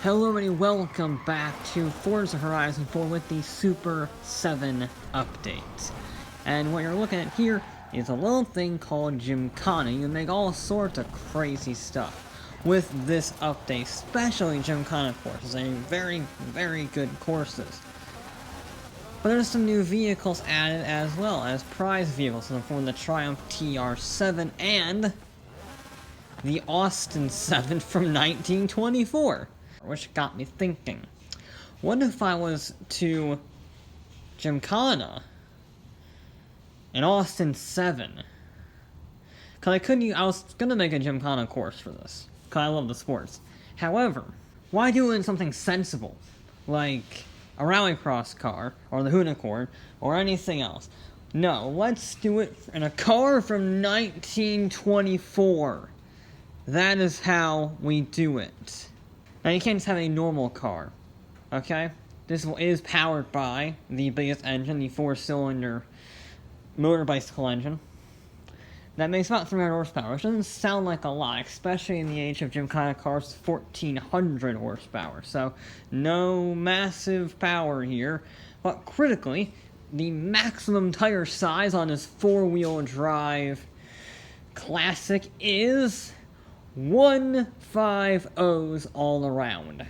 Hello everybody, welcome back to Forza Horizon 4 with the Super 7 update. And what you're looking at here is a little thing called Gymkhana. You can make all sorts of crazy stuff with this update, especially Gymkhana courses. They're very, very good courses. But there's some new vehicles added as well as prize vehicles in the form of the Triumph TR7 and the Austin 7 from 1924. Which got me thinking, what if I was to Gymkhana in Austin 7? Cause I was gonna make a Gymkhana course for this, cause I love the sports. However, why do it in something sensible, like a rallycross car, or the Unicorn, or anything else? No, let's do it in a car from 1924. That is how we do it. Now you can't just have a normal car, okay? This is powered by the biggest engine, the 4-cylinder motor bicycle engine. That makes about 300 horsepower, which doesn't sound like a lot, especially in the age of Gymkhana cars, 1400 horsepower. So, no massive power here, but critically, the maximum tire size on this 4-wheel drive classic is 150s all around.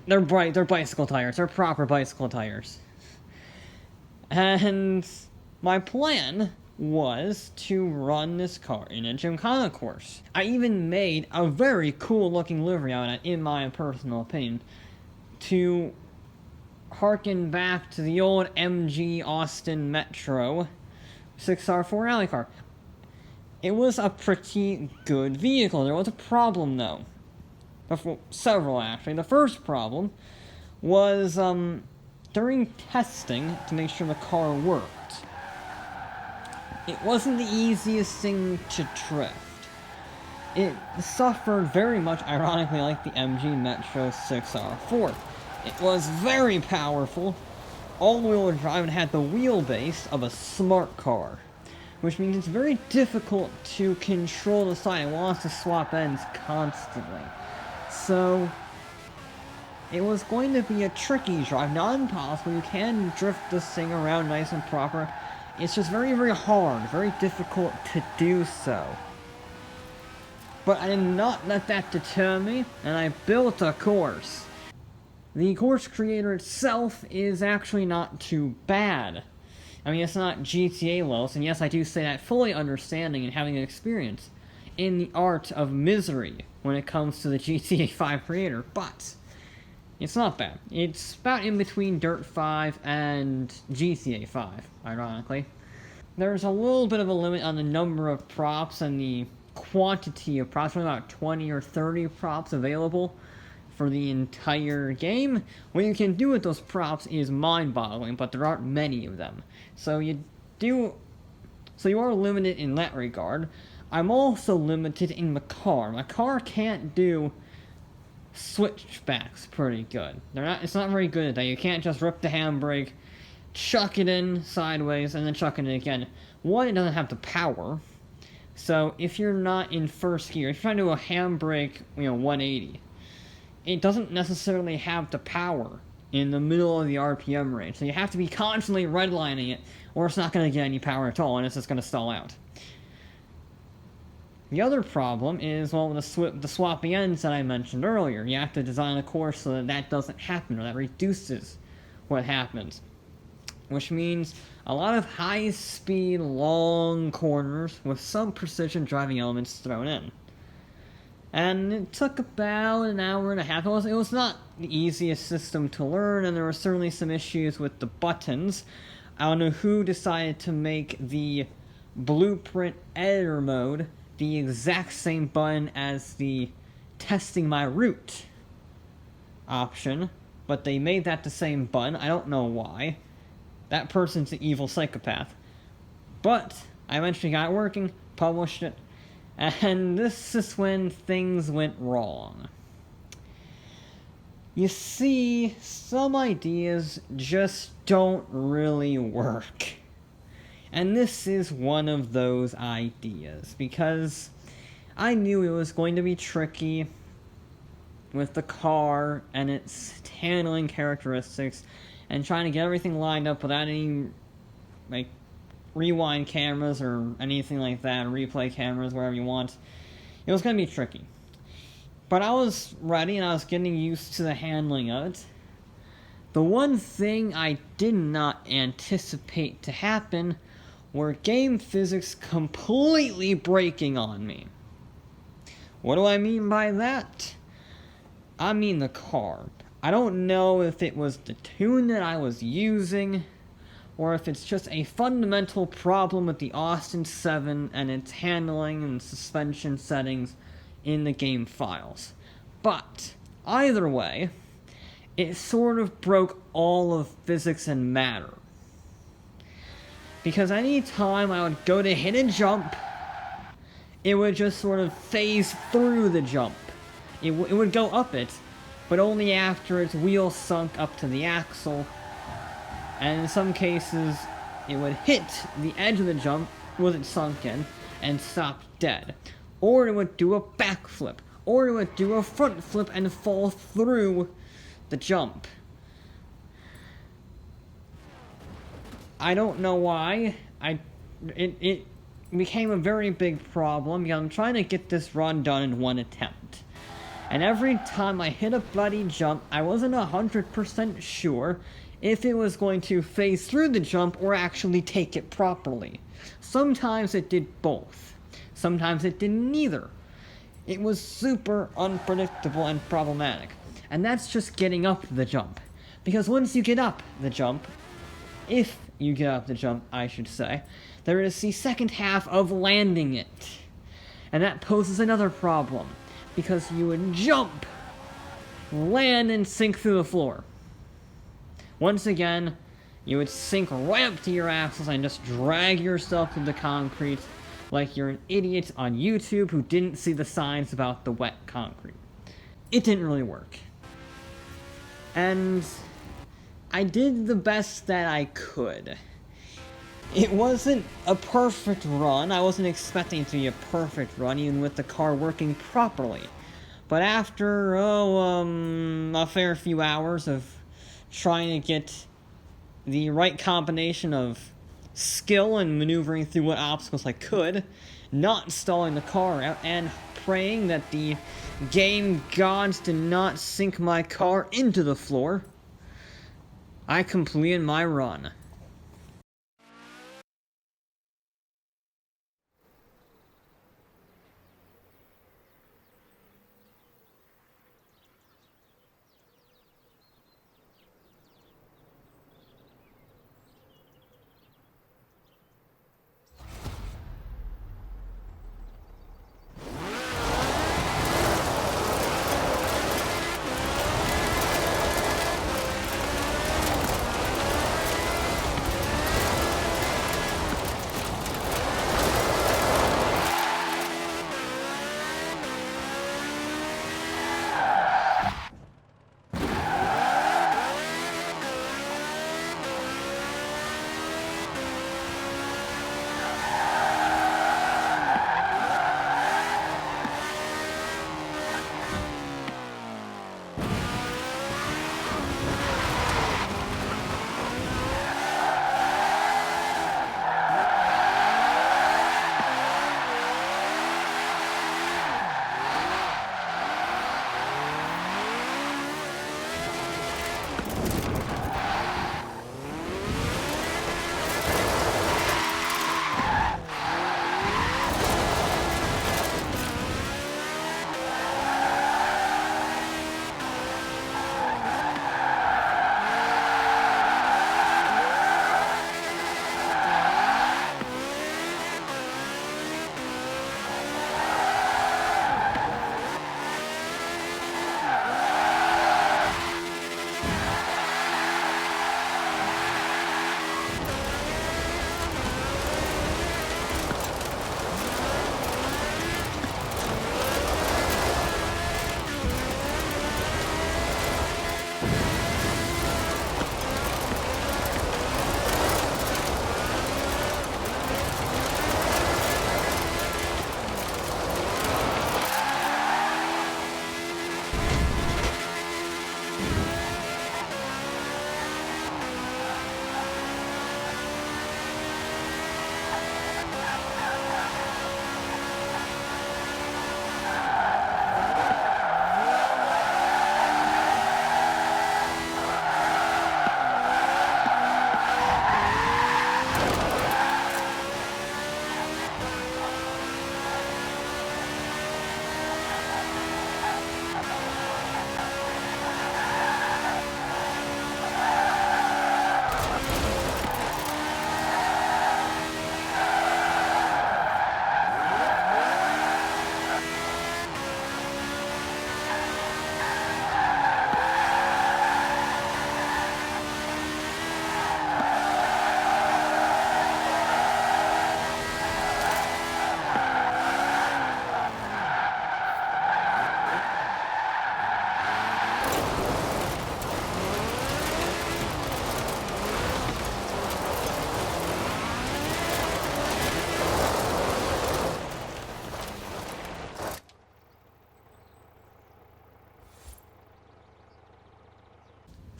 They're bicycle tires. They're proper bicycle tires. And my plan was to run this car in a Gymkhana course. I even made a very cool looking livery on it, in my personal opinion, to harken back to the old MG Austin Metro 6R4 rally car. It was a pretty good vehicle. There was a problem, though. Several, actually. The first problem was, during testing to make sure the car worked, it wasn't the easiest thing to drift. It suffered very much, ironically, like the MG Metro 6R4. It was very powerful, all-wheel drive, and had the wheelbase of a smart car, which means it's very difficult to control the side. It wants to swap ends constantly. So, it was going to be a tricky drive, not impossible. You can drift this thing around nice and proper. It's just very, very hard, very difficult to do so. But I did not let that deter me, and I built a course. The course creator itself is actually not too bad. I mean, it's not GTA levels, and yes, I do say that fully understanding and having an experience in the art of misery when it comes to the GTA 5 creator, but it's not bad. It's about in between Dirt 5 and GTA 5, ironically. There's a little bit of a limit on the number of props and the quantity of props, only about 20 or 30 props available for the entire game. What you can do with those props is mind-boggling, but there aren't many of them. So you are limited in that regard. I'm also limited in the car. My car can't do switchbacks pretty good. It's not very good at that. You can't just rip the handbrake, chuck it in sideways, and then chuck it in again. One, it doesn't have the power. So if you're not in first gear, if you're trying to do a handbrake, 180, it doesn't necessarily have the power in the middle of the RPM range. So you have to be constantly redlining it, or it's not going to get any power at all, and it's just going to stall out. The other problem is, well, the swappy ends that I mentioned earlier. You have to design a course so that that doesn't happen, or that reduces what happens. Which means a lot of high-speed, long corners with some precision driving elements thrown in. And it took about an hour and a half. It was not the easiest system to learn, and there were certainly some issues with the buttons. I don't know who decided to make the blueprint editor mode the exact same button as the testing my route option, but they made that the same button. I don't know why. That person's an evil psychopath. But I eventually got it working, published it, and this is when things went wrong. You see, some ideas just don't really work. And this is one of those ideas, because I knew it was going to be tricky, with the car and its handling characteristics, and trying to get everything lined up without any, like, rewind cameras or anything like that, replay cameras, whatever you want. It was going to be tricky. But I was ready and I was getting used to the handling of it. The one thing I did not anticipate to happen were game physics completely breaking on me. What do I mean by that? I mean the car. I don't know if it was the tune that I was using, or if it's just a fundamental problem with the Austin 7 and its handling and suspension settings in the game files. But, either way, it sort of broke all of physics and matter. Because any time I would go to hit a jump, it would just sort of phase through the jump. It would go up it, but only after its wheel sunk up to the axle, and in some cases, it would hit the edge of the jump with it sunk in, and stop dead. Or it would do a backflip, or it would do a front flip and fall through the jump. I don't know why. It became a very big problem because I'm trying to get this run done in one attempt. And every time I hit a bloody jump, I wasn't 100% sure if it was going to phase through the jump or actually take it properly. Sometimes it did both. Sometimes it did neither. It was super unpredictable and problematic. And that's just getting up the jump. Because once you get up the jump, if you get up the jump, I should say, there is the second half of landing it. And that poses another problem. Because you would jump, land, and sink through the floor. Once again, you would sink right up to your axles and just drag yourself through the concrete like you're an idiot on YouTube who didn't see the signs about the wet concrete. It didn't really work. And I did the best that I could. It wasn't a perfect run. I wasn't expecting it to be a perfect run, even with the car working properly. But after, a fair few hours of trying to get the right combination of skill and maneuvering through what obstacles I could, not stalling the car out, and praying that the game gods did not sink my car into the floor, I completed my run.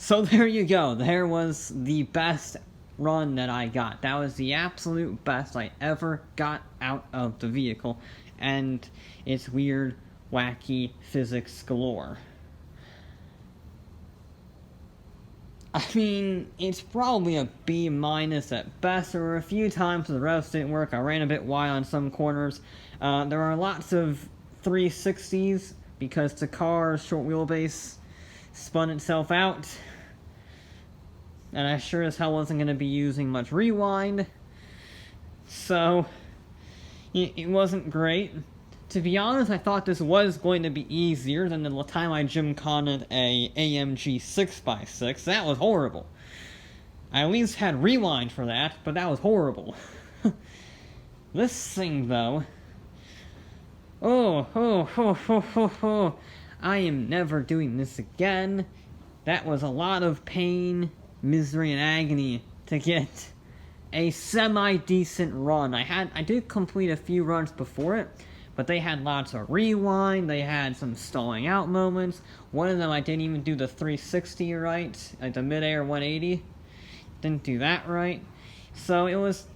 So there you go. There was the best run that I got. That was the absolute best I ever got out of the vehicle. And it's weird, wacky physics galore. I mean, it's probably a B- at best. There were a few times the revs didn't work. I ran a bit wide on some corners. There are lots of 360s because the car's short wheelbase spun itself out. And I sure as hell wasn't going to be using much rewind. So, it wasn't great. To be honest, I thought this was going to be easier than the time I Gymkhana'd a AMG 6x6. That was horrible. I at least had rewind for that, but that was horrible. This thing, though... Oh, I am never doing this again. That was a lot of pain, misery, and agony to get a semi-decent run. I did complete a few runs before it, but they had lots of rewind, they had some stalling out moments. One of them I didn't even do the 360 right, like the mid-air 180. Didn't do that right. So it was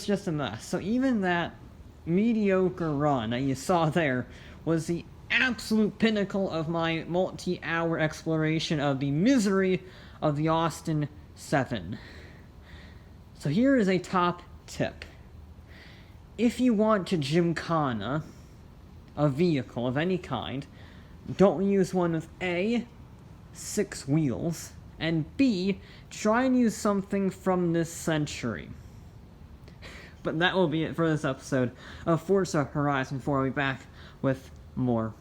just a mess. So even that mediocre run that you saw there was the absolute pinnacle of my multi-hour exploration of the misery of the Austin 7. So here is a top tip. If you want to Gymkhana a vehicle of any kind, don't use one with A, 6 wheels, and B, try and use something from this century. But that will be it for this episode of Forza Horizon 4. I'll be back with more